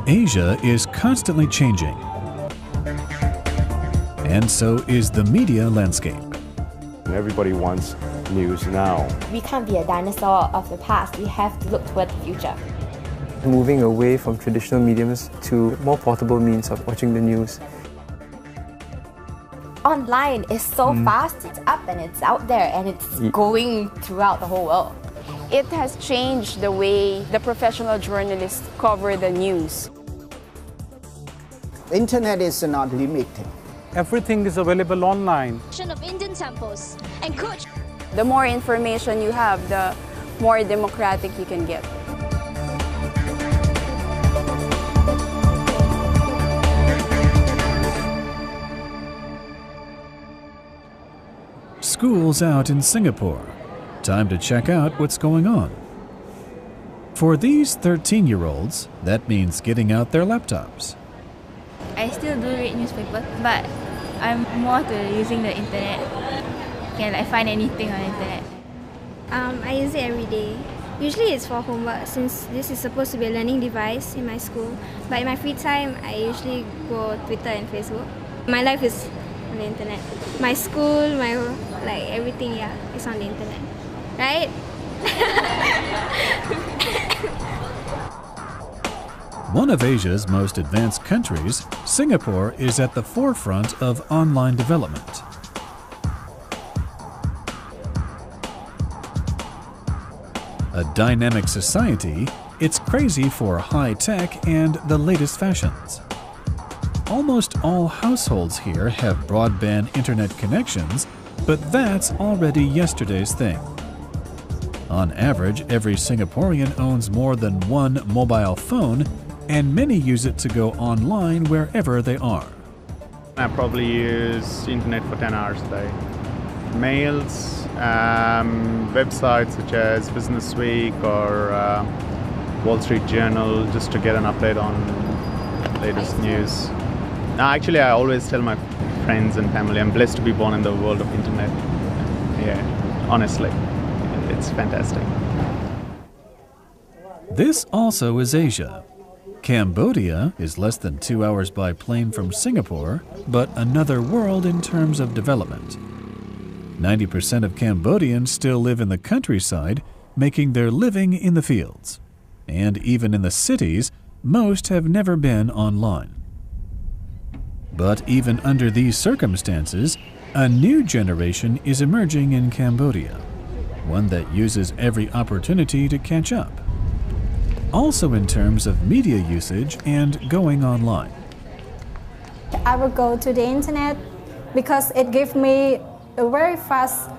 Asia is constantly changing, and so is the media landscape. Everybody wants news now. We can't be a dinosaur of the past. We have to look toward the future. Moving away from traditional mediums to more portable means of watching the news. Online is so fast, it's up and it's out there and it's going throughout the whole world. It has changed the way the professional journalists cover the news. Internet is not limited. Everything is available online. Of Indian temples and coach. The more information you have, the more democratic you can get. School's out in Singapore. Time to check out what's going on. For these 13-year-olds, that means getting out their laptops. I still do read newspapers, but I'm more to using the internet. Can I find anything on the internet? I use it every day. Usually it's for homework since this is supposed to be a learning device in my school. But in my free time, I usually go Twitter and Facebook. My life is on the internet. My school, everything, is on the internet. Right? One of Asia's most advanced countries, Singapore is at the forefront of online development. A dynamic society, it's crazy for high tech and the latest fashions. Almost all households here have broadband internet connections, but that's already yesterday's thing. On average, every Singaporean owns more than one mobile phone, and many use it to go online wherever they are. I probably use internet for 10 hours a day. Mails, websites such as Business Week or Wall Street Journal, just to get an update on latest news. Actually, I always tell my friends and family I'm blessed to be born in the world of internet. Yeah, honestly, it's fantastic. This also is Asia. Cambodia is less than 2 hours by plane from Singapore, but another world in terms of development. 90% of Cambodians still live in the countryside, making their living in the fields. And even in the cities, most have never been online. But even under these circumstances, a new generation is emerging in Cambodia, one that uses every opportunity to catch up. Also in terms of media usage and going online. I will go to the internet because it gives me a very fast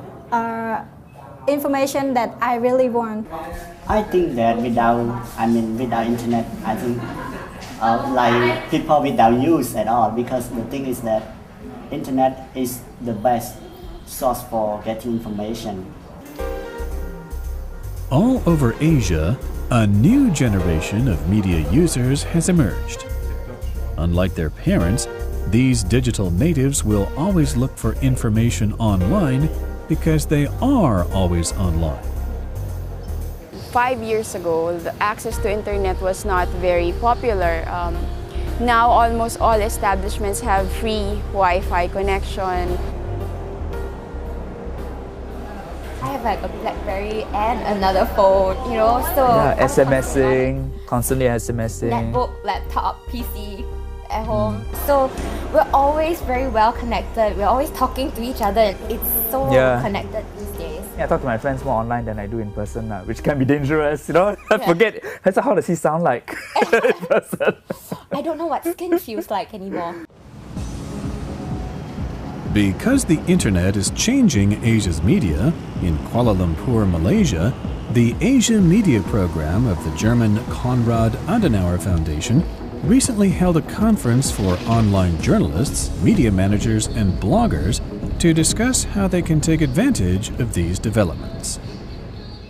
information that I really want. I think that without internet, I think like people without use at all, because the thing is that internet is the best source for getting information. All over Asia, a new generation of media users has emerged. Unlike their parents, these digital natives will always look for information online because they are always online. 5 years ago, the access to internet was not very popular. Now almost all establishments have free Wi-Fi connection. I have like a BlackBerry and another phone, so... Yeah, SMSing, constantly SMSing. Netbook, laptop, PC at home. So we're always very well connected. We're always talking to each other. It's so connected these days. I talk to my friends more online than I do in person, which can be dangerous, I forget, how does he sound like in person? I don't know what skin feels like anymore. Because the internet is changing Asia's media, in Kuala Lumpur, Malaysia, the Asia Media Program of the German Konrad Adenauer Foundation recently held a conference for online journalists, media managers, and bloggers to discuss how they can take advantage of these developments.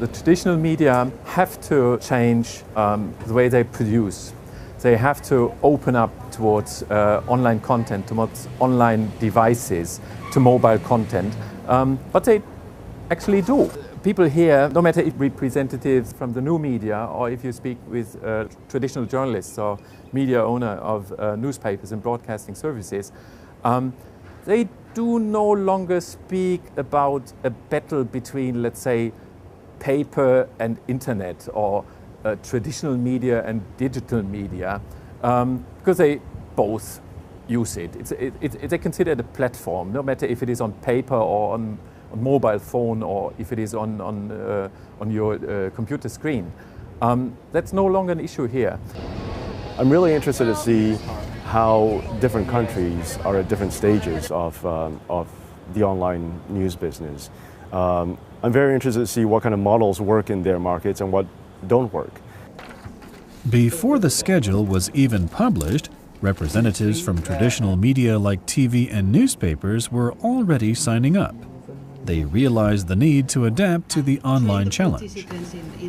The traditional media have to change the way they produce. They have to open up towards online content, towards online devices, to mobile content, but they actually do. people here, no matter if representatives from the new media or if you speak with traditional journalists or media owner of newspapers and broadcasting services, they do no longer speak about a battle between, let's say, paper and internet or traditional media and digital media, because they both use it. They consider it a platform, no matter if it is on paper or on mobile phone or if it is on your computer screen. That's no longer an issue here. I'm really interested to see how different countries are at different stages of the online news business. I'm very interested to see what kind of models work in their markets and what don't work. Before the schedule was even published, representatives from traditional media like TV and newspapers were already signing up. They realized the need to adapt to the online challenge.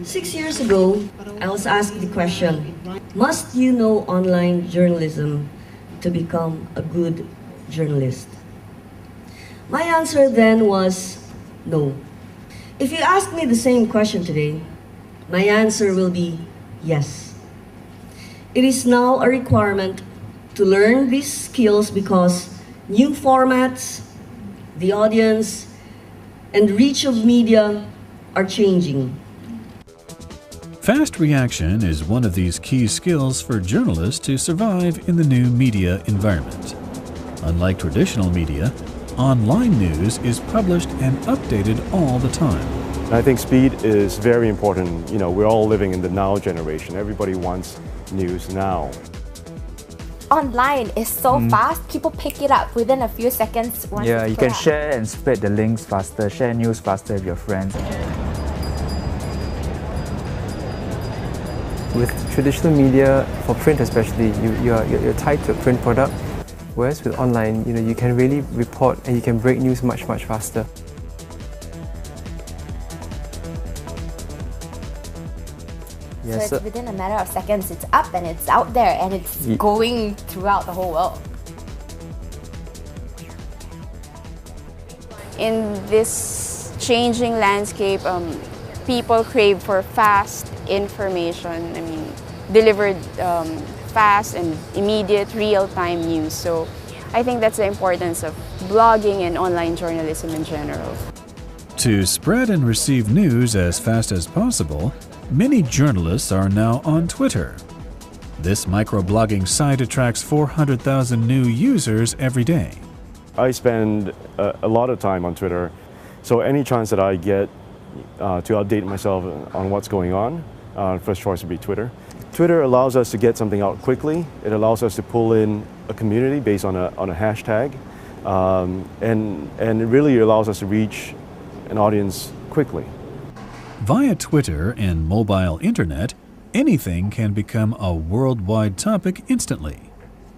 6 years ago, I was asked the question, must you know online journalism to become a good journalist? My answer then was no. If you ask me the same question today, my answer will be yes. It is now a requirement to learn these skills because new formats, the audience, and reach of media are changing. Fast reaction is one of these key skills for journalists to survive in the new media environment. Unlike traditional media, online news is published and updated all the time. I think speed is very important. You know, we're all living in the now generation. Everybody wants news now. Online is so fast, people pick it up within a few seconds. Yeah, you can share and spread the links faster, share news faster with your friends. With traditional media, for print especially, you're tied to a print product, whereas with online, you can really report and you can break news much faster. Yes, so it's within a matter of seconds, it's up and it's out there and it's going throughout the whole world. In this changing landscape, people crave for fast information. I mean, delivered fast and immediate, real-time news. So I think that's the importance of blogging and online journalism in general. To spread and receive news as fast as possible, many journalists are now on Twitter. This microblogging site attracts 400,000 new users every day. I spend a lot of time on Twitter, so any chance that I get to update myself on what's going on, first choice would be Twitter. Twitter allows us to get something out quickly. It allows us to pull in a community based on a hashtag, and it really allows us to reach an audience quickly. Via Twitter and mobile internet, anything can become a worldwide topic instantly,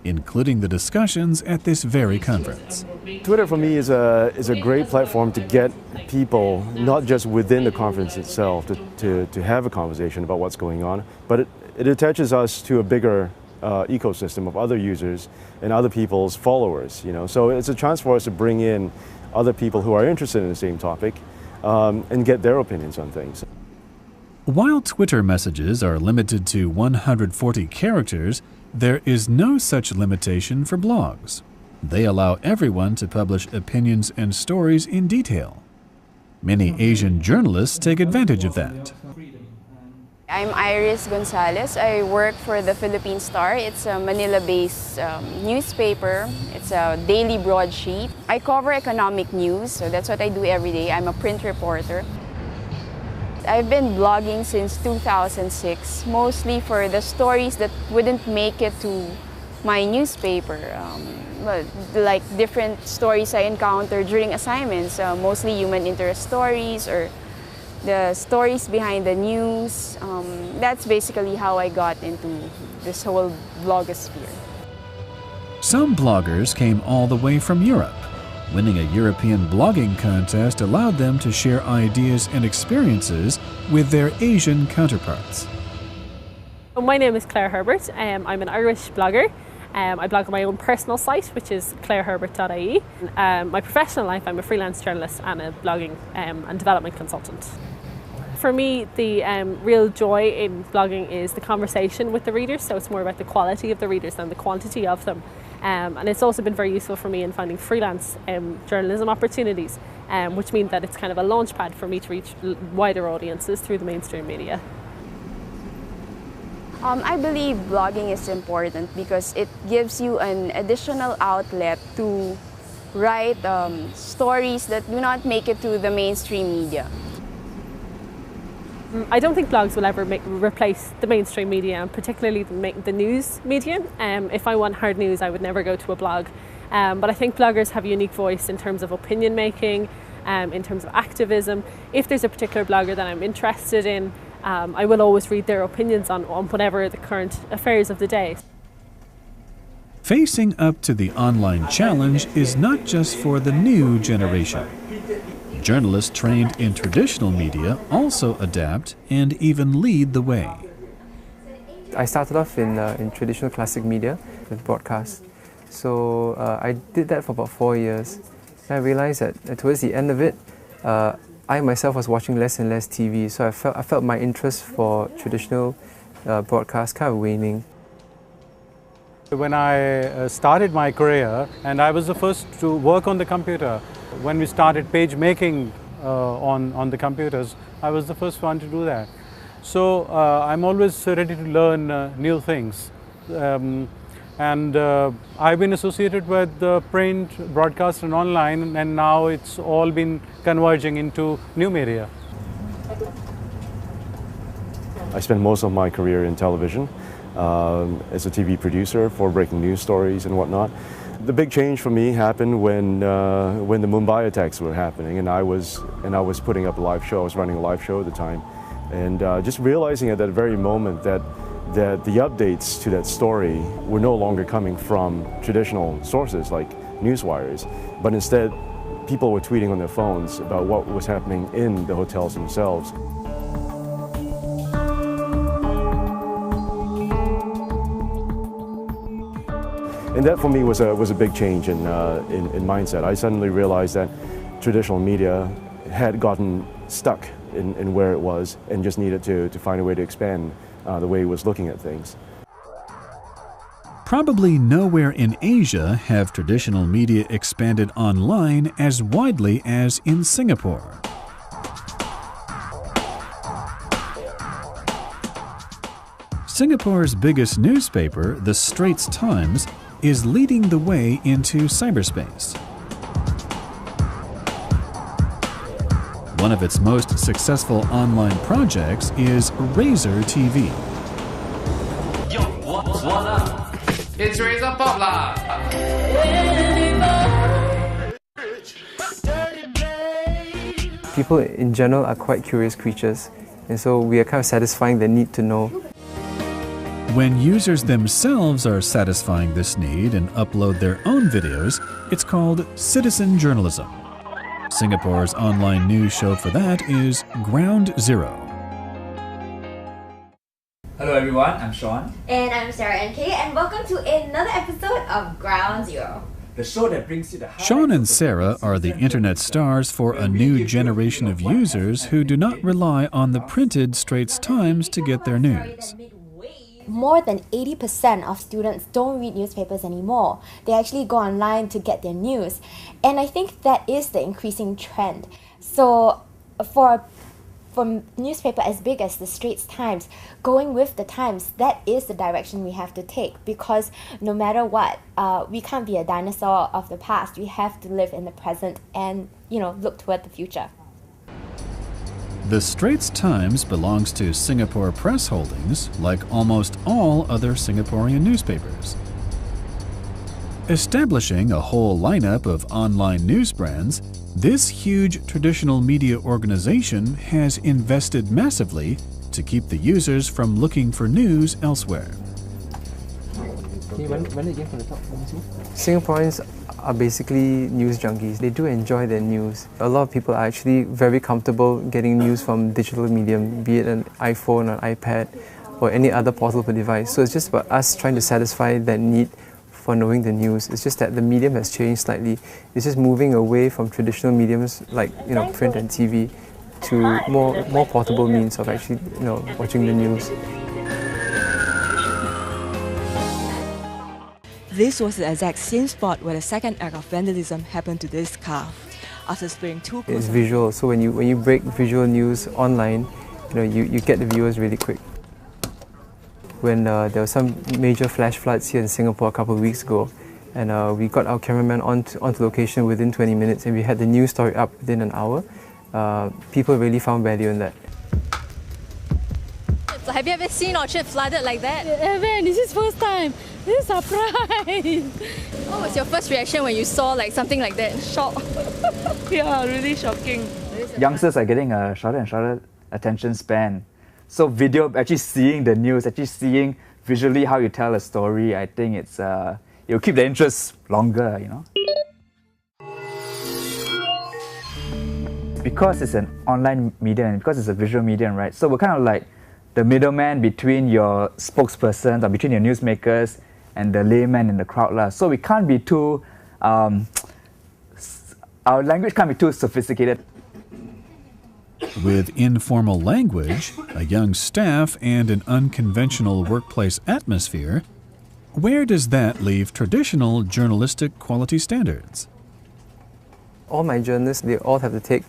including the discussions at this very conference. Twitter for me is a great platform to get people, not just within the conference itself, to have a conversation about what's going on, but it attaches us to a bigger ecosystem of other users and other people's followers. So it's a chance for us to bring in other people who are interested in the same topic and get their opinions on things. While Twitter messages are limited to 140 characters, there is no such limitation for blogs. They allow everyone to publish opinions and stories in detail. Many Asian journalists take advantage of that. I'm Iris Gonzalez. I work for the Philippine Star. It's a Manila-based newspaper. It's a daily broadsheet. I cover economic news, so that's what I do every day. I'm a print reporter. I've been blogging since 2006, mostly for the stories that wouldn't make it to my newspaper. Like different stories I encounter during assignments, mostly human interest stories or the stories behind the news. That's basically how I got into this whole blogosphere. Some bloggers came all the way from Europe. Winning a European blogging contest allowed them to share ideas and experiences with their Asian counterparts. My name is Claire Herbert. I'm an Irish blogger. I blog on my own personal site, which is claireherbert.ie. My professional life, I'm a freelance journalist and a blogging and development consultant. For me, the real joy in blogging is the conversation with the readers, so it's more about the quality of the readers than the quantity of them. And it's also been very useful for me in finding freelance journalism opportunities, which means that it's kind of a launchpad for me to reach wider audiences through the mainstream media. I believe blogging is important because it gives you an additional outlet to write stories that do not make it to the mainstream media. I don't think blogs will ever replace the mainstream media, and particularly the news media. If I want hard news, I would never go to a blog. But I think bloggers have a unique voice in terms of opinion making, in terms of activism. If there's a particular blogger that I'm interested in, I will always read their opinions on whatever the current affairs of the day. Facing up to the online challenge is not just for the new generation. Journalists trained in traditional media also adapt and even lead the way. I started off in traditional classic media with broadcast. So I did that for about 4 years. And I realized that towards the end of it, I myself was watching less and less TV, so I felt my interest for traditional broadcast kind of waning. When I started my career, and I was the first to work on the computer, when we started page making on the computers, I was the first one to do that. So I'm always ready to learn new things. I've been associated with print, broadcast and online, and now it's all been converging into new media. I spent most of my career in television as a TV producer for breaking news stories and whatnot. The big change for me happened when the Mumbai attacks were happening, and I was putting up a live show. I was running a live show at the time, and just realizing at that very moment that the updates to that story were no longer coming from traditional sources like newswires, but instead people were tweeting on their phones about what was happening in the hotels themselves. And that for me was a big change in mindset. I suddenly realized that traditional media had gotten stuck in where it was and just needed to find a way to expand the way it was looking at things. Probably nowhere in Asia have traditional media expanded online as widely as in Singapore. Singapore's biggest newspaper, the Straits Times, is leading the way into cyberspace. One of its most successful online projects is Razor TV. Yo, what's up? It's Razor Pop lah! People in general are quite curious creatures, and so we are kind of satisfying the need to know. When users themselves are satisfying this need and upload their own videos, it's called citizen journalism. Singapore's online news show for that is Ground Zero. Hello everyone, I'm Sean. And I'm Sarah NK, and welcome to another episode of Ground Zero. The show that brings you the Sean and Sarah are the internet stars for a new generation of users who do not rely on the printed Straits Times to get their news. More than 80% of students don't read newspapers anymore. They actually go online to get their news. And I think that is the increasing trend. So for a newspaper as big as the Straits Times, going with the times, that is the direction we have to take, because no matter what, we can't be a dinosaur of the past. We have to live in the present and, look toward the future. The Straits Times belongs to Singapore Press Holdings, like almost all other Singaporean newspapers. Establishing a whole lineup of online news brands, this huge traditional media organization has invested massively to keep the users from looking for news elsewhere. Singaporeans are basically news junkies. They do enjoy their news. A lot of people are actually very comfortable getting news from digital medium, be it an iPhone or iPad or any other portable device. So it's just about us trying to satisfy that need for knowing the news. It's just that the medium has changed slightly. It's just moving away from traditional mediums like print and TV to more portable means of actually watching the news. This was the exact same spot where the second act of vandalism happened to this car. After spraying two It's visual, so when you break visual news online, you get the viewers really quick. When there were some major flash floods here in Singapore a couple of weeks ago, and we got our cameraman onto location within 20 minutes, and we had the news story up within an hour. People really found value in that. So have you ever seen Orchard flooded like that? Yeah, this is first time. This is a surprise. What was your first reaction when you saw something like that? Shock? Yeah, really shocking. Youngsters are getting a shorter and shorter attention span. So video, actually seeing the news, actually seeing visually how you tell a story, I think it'll keep the interest longer, Because it's an online medium and because it's a visual medium, right? So we're kind of like the middleman between your spokespersons or between your newsmakers and the layman in the crowd. So we can't be too, our language can't be too sophisticated. With informal language, a young staff, and an unconventional workplace atmosphere, where does that leave traditional journalistic quality standards? All my journalists, they all have to take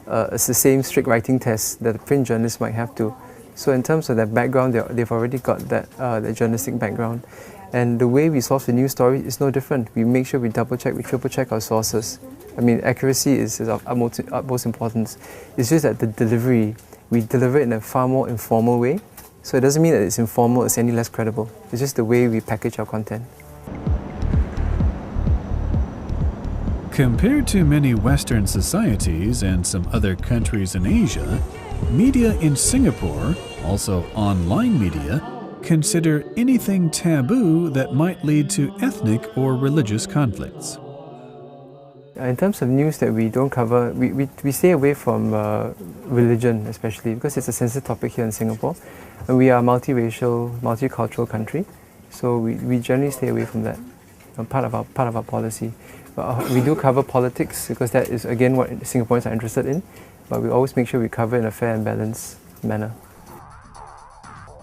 the same strict writing test that the print journalists might have to. So in terms of their background, they've already got that journalistic background. And the way we source the news story is no different. We make sure we double check, we triple check our sources. I mean, accuracy is of utmost importance. It's just that the delivery, we deliver it in a far more informal way. So it doesn't mean that it's informal, it's any less credible. It's just the way we package our content. Compared to many Western societies and some other countries in Asia, media in Singapore, also online media, consider anything taboo that might lead to ethnic or religious conflicts. In terms of news that we don't cover, we stay away from religion especially because it's a sensitive topic here in Singapore. And we are a multiracial, multicultural country, so we generally stay away from that, part of our policy. But we do cover politics because that is again what Singaporeans are interested in, but we always make sure we cover it in a fair and balanced manner.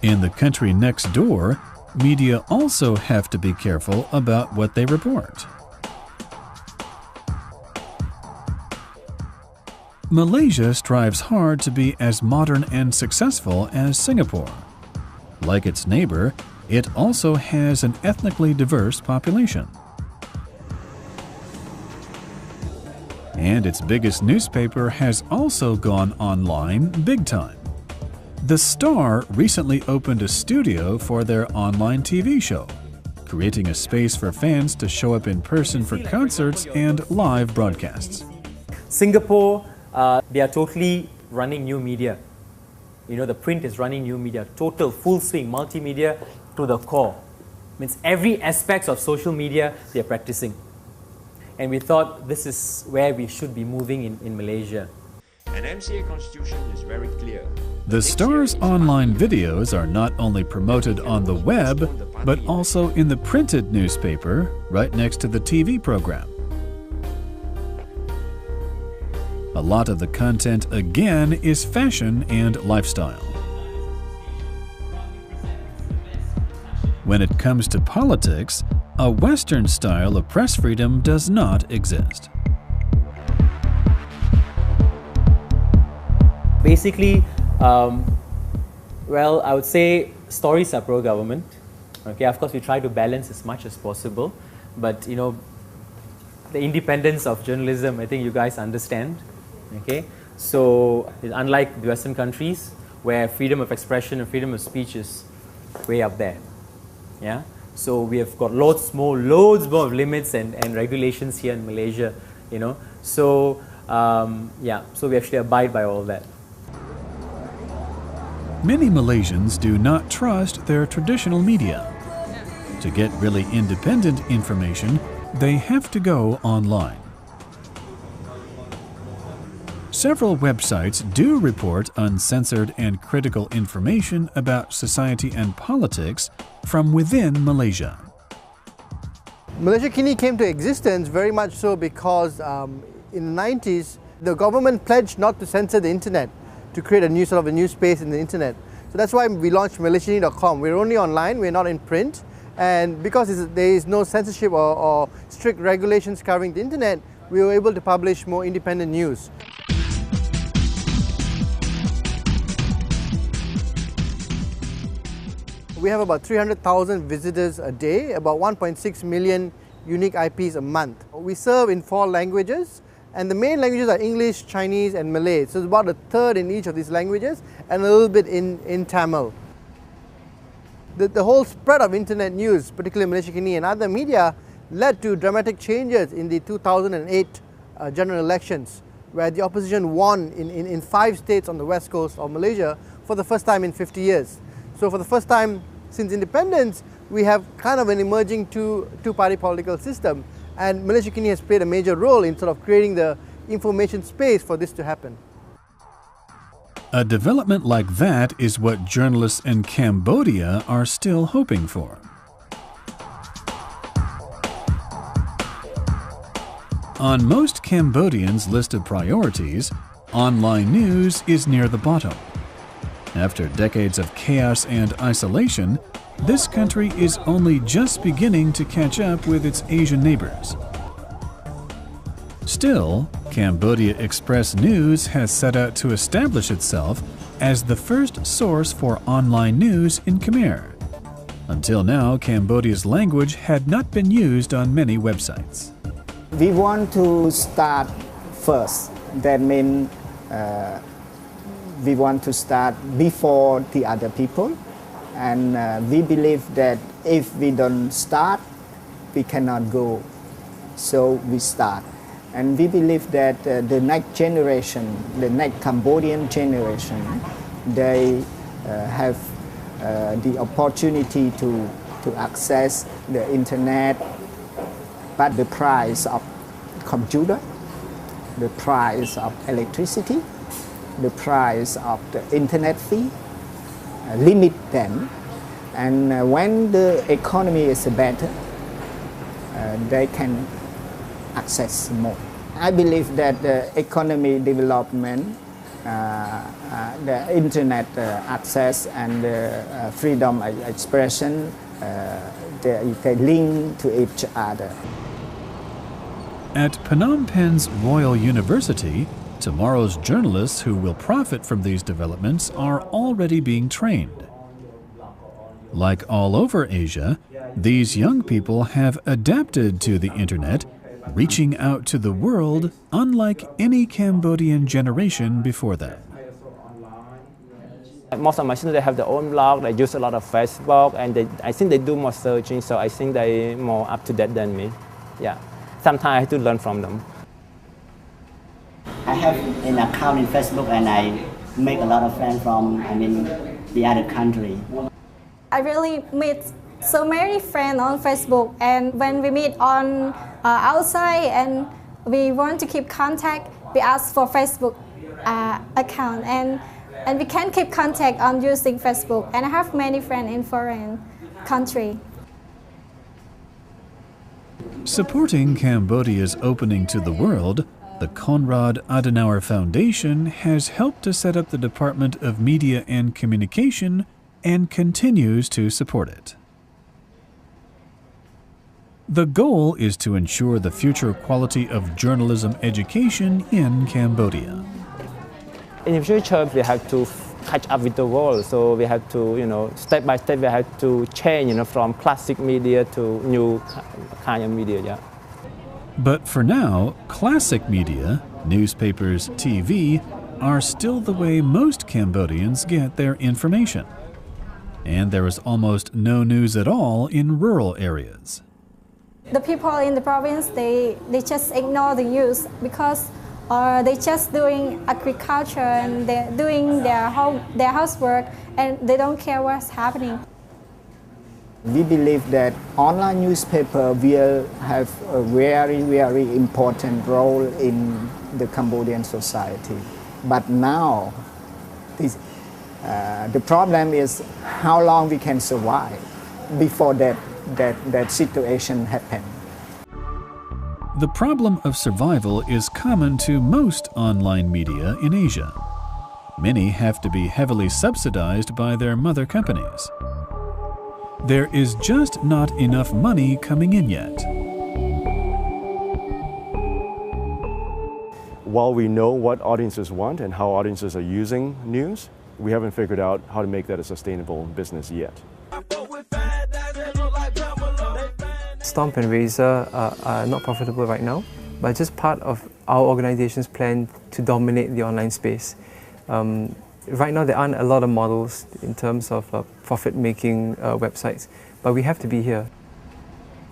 In the country next door, media also have to be careful about what they report. Malaysia strives hard to be as modern and successful as Singapore. Like its neighbor, it also has an ethnically diverse population. And its biggest newspaper has also gone online big time. The Star recently opened a studio for their online TV show, creating a space for fans to show up in person for concerts and live broadcasts. Singapore, they are totally running new media. The print is running new media, total full swing, multimedia to the core. Means every aspect of social media they are practicing. And we thought this is where we should be moving in Malaysia. An MCA constitution is very clear. The Star's online videos are not only promoted on the web, but also in the printed newspaper right next to the TV program. A lot of the content, again, is fashion and lifestyle. When it comes to politics, a Western style of press freedom does not exist. Basically, well, I would say stories are pro-government. Okay, of course, we try to balance as much as possible, but the independence of journalism, I think you guys understand. Okay, so unlike the Western countries, where freedom of expression and freedom of speech is way up there. Yeah, so we have got loads more of limits and regulations here in Malaysia. So so we actually abide by all that. Many Malaysians do not trust their traditional media. To get really independent information, they have to go online. Several websites do report uncensored and critical information about society and politics from within Malaysia. Malaysia Kini came to existence very much so because in the 90s, the government pledged not to censor the internet, to create a new sort of a new space in the internet. So that's why we launched malaysiakini.com. We're only online, we're not in print, and because there is no censorship or strict regulations covering the internet, we were able to publish more independent news. We have about 300,000 visitors a day, about 1.6 million unique IPs a month. We serve in 4 languages, and the main languages are English, Chinese and Malay. So it's about a third in each of these languages and a little bit in Tamil. The whole spread of internet news, particularly Malaysia Kini and other media, led to dramatic changes in the 2008 general elections, where the opposition won in 5 states on the west coast of Malaysia for the first time in 50 years. So for the first time since independence, we have kind of an emerging two-party political system, and Malaysia Kini has played a major role in sort of creating the information space for this to happen. A development like that is what journalists in Cambodia are still hoping for. On most Cambodians' list of priorities, online news is near the bottom. After decades of chaos and isolation, this country is only just beginning to catch up with its Asian neighbors. Still, Cambodia Express News has set out to establish itself as the first source for online news in Khmer. Until now, Cambodia's language had not been used on many websites. We want to start first. That means we want to start before the other people, and we believe that if we don't start, we cannot go. So we start, and we believe that the next generation, the next Cambodian generation, they have the opportunity to access the internet, but the price of computer, the price of electricity, the price of the internet fee limit them, and when the economy is better, they can access more. I believe that the economy development, the internet access and the freedom of expression, they link to each other. At Phnom Penh's Royal University, tomorrow's journalists who will profit from these developments are already being trained. Like all over Asia, these young people have adapted to the internet, reaching out to the world unlike any Cambodian generation before them. Most of my students, they have their own blog, they use a lot of Facebook, and I think they do more searching, so I think they're more up to date than me. Yeah, sometimes I have to learn from them. I have an account in Facebook and I make a lot of friends from, the other country. I really meet so many friends on Facebook, and when we meet on outside and we want to keep contact, we ask for Facebook account, and we can keep contact on using Facebook, and I have many friends in foreign country. Supporting Cambodia's opening to the world, the Konrad Adenauer Foundation has helped to set up the Department of Media and Communication and continues to support it. The goal is to ensure the future quality of journalism education in Cambodia. In the future, we have to catch up with the world, so we have to, step by step, we have to change, from classic media to new kind of media, yeah. But for now, classic media, newspapers, TV, are still the way most Cambodians get their information. And there is almost no news at all in rural areas. The people in the province, they just ignore the news because they're just doing agriculture and they're doing their housework, and they don't care what's happening. We believe that online newspaper will have a very, very important role in the Cambodian society. But now, the problem is how long we can survive before that situation happens. The problem of survival is common to most online media in Asia. Many have to be heavily subsidized by their mother companies. There is just not enough money coming in yet. While we know what audiences want and how audiences are using news, we haven't figured out how to make that a sustainable business yet. Stomp and Razor are not profitable right now, but it's just part of our organization's plan to dominate the online space. Right now there aren't a lot of models in terms of profit-making websites, but we have to be here.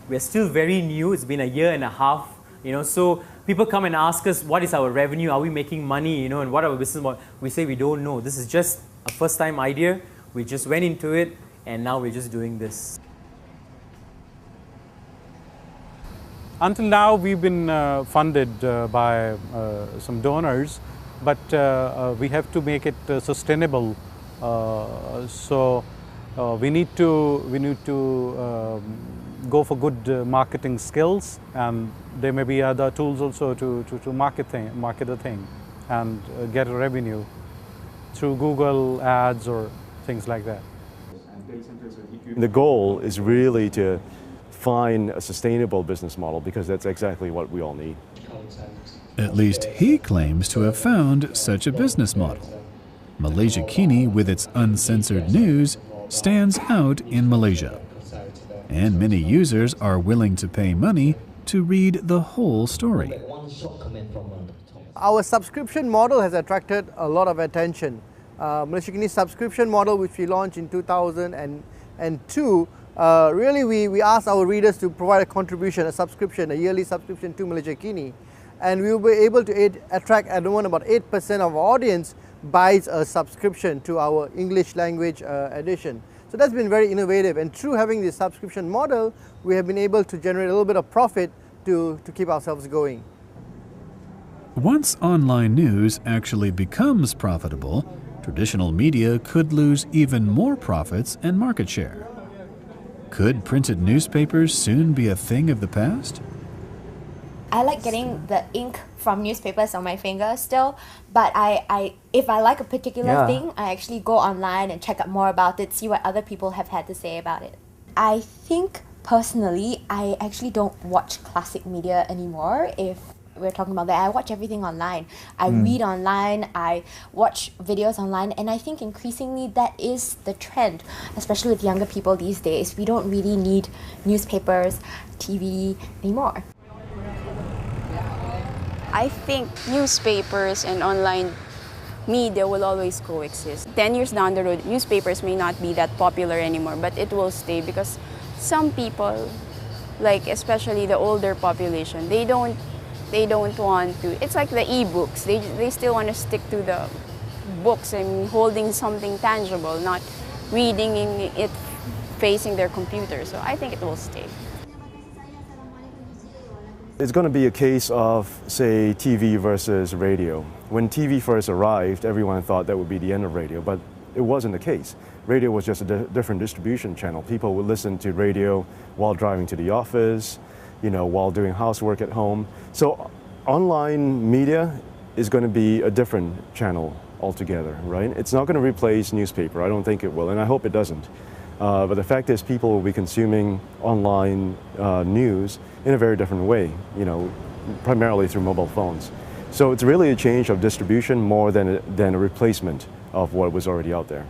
We're still very new, it's been a year and a half, so people come and ask us, what is our revenue, are we making money, and what are our business model? We say we don't know, this is just a first-time idea, we just went into it, and now we're just doing this. Until now, we've been funded by some donors, but we have to make it sustainable. So we need to go for good marketing skills, and there may be other tools also to market the thing and get a revenue through Google ads or things like that. The goal is really to find a sustainable business model, because that's exactly what we all need. At least he claims to have found such a business model. Malaysia Kini, with its uncensored news, stands out in Malaysia. And many users are willing to pay money to read the whole story. Our subscription model has attracted a lot of attention. Malaysia Kini's subscription model, which we launched in 2002, really we asked our readers to provide a contribution, a subscription, a yearly subscription to Malaysia Kini. And we will be able to attract at the moment about 8% of our audience buys a subscription to our English language edition. So that's been very innovative, and through having this subscription model, we have been able to generate a little bit of profit to keep ourselves going. Once online news actually becomes profitable, traditional media could lose even more profits and market share. Could printed newspapers soon be a thing of the past? I like getting the ink from newspapers on my fingers still, but if I like a particular thing, I actually go online and check out more about it, see what other people have had to say about it. I think personally, I actually don't watch classic media anymore. If we're talking about that, I watch everything online. I read online, I watch videos online, and I think increasingly that is the trend, especially with younger people these days. We don't really need newspapers, TV anymore. I think newspapers and online media will always coexist. 10 years down the road, newspapers may not be that popular anymore, but it will stay because some people, like especially the older population, they don't want to. It's like the e-books. They still want to stick to the books and holding something tangible, not reading it facing their computer. So I think it will stay. It's going to be a case of, say, TV versus radio. When TV first arrived, everyone thought that would be the end of radio, but it wasn't the case. Radio was just a different distribution channel. People would listen to radio while driving to the office, while doing housework at home. So online media is going to be a different channel altogether, right? It's not going to replace newspaper. I don't think it will, and I hope it doesn't. But the fact is, people will be consuming online news in a very different way, primarily through mobile phones. So it's really a change of distribution more than a replacement of what was already out there.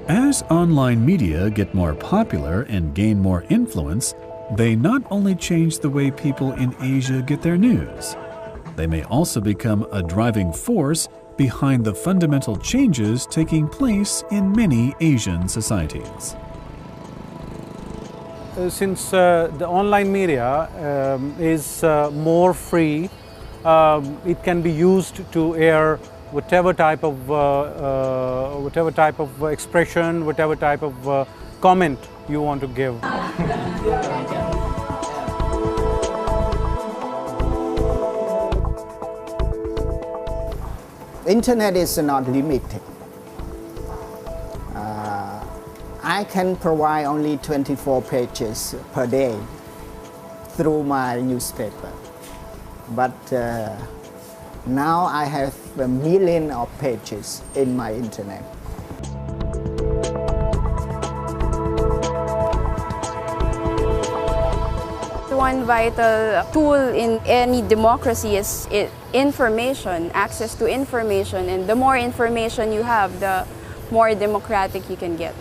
As online media get more popular and gain more influence, they not only change the way people in Asia get their news, they may also become a driving force behind the fundamental changes taking place in many Asian societies. Since the online media is more free, it can be used to air whatever type of expression, whatever type of comment you want to give. Internet is not limited. I can provide only 24 pages per day through my newspaper. But now I have a million of pages in my internet. One vital tool in any democracy is information, access to information, and the more information you have, the more democratic you can get.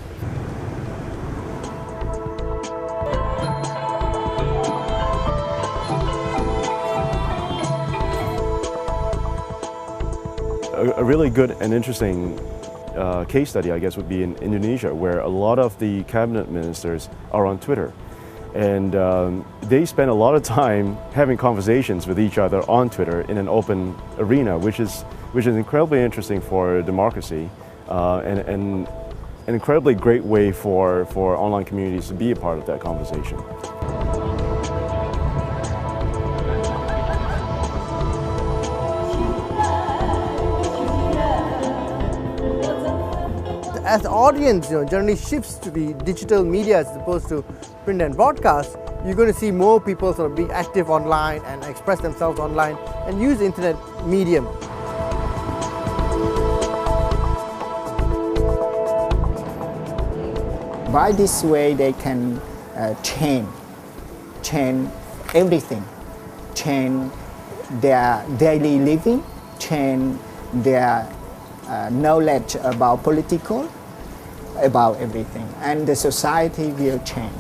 A really good and interesting case study, I guess, would be in Indonesia, where a lot of the cabinet ministers are on Twitter. And they spend a lot of time having conversations with each other on Twitter in an open arena, which is incredibly interesting for democracy and an incredibly great way for online communities to be a part of that conversation. As the audience generally shifts to the digital media as opposed to print and broadcast, you're going to see more people sort of be active online and express themselves online and use the internet medium. By this way, they can change everything, change their daily living, change their knowledge about political, about everything, and the society will change.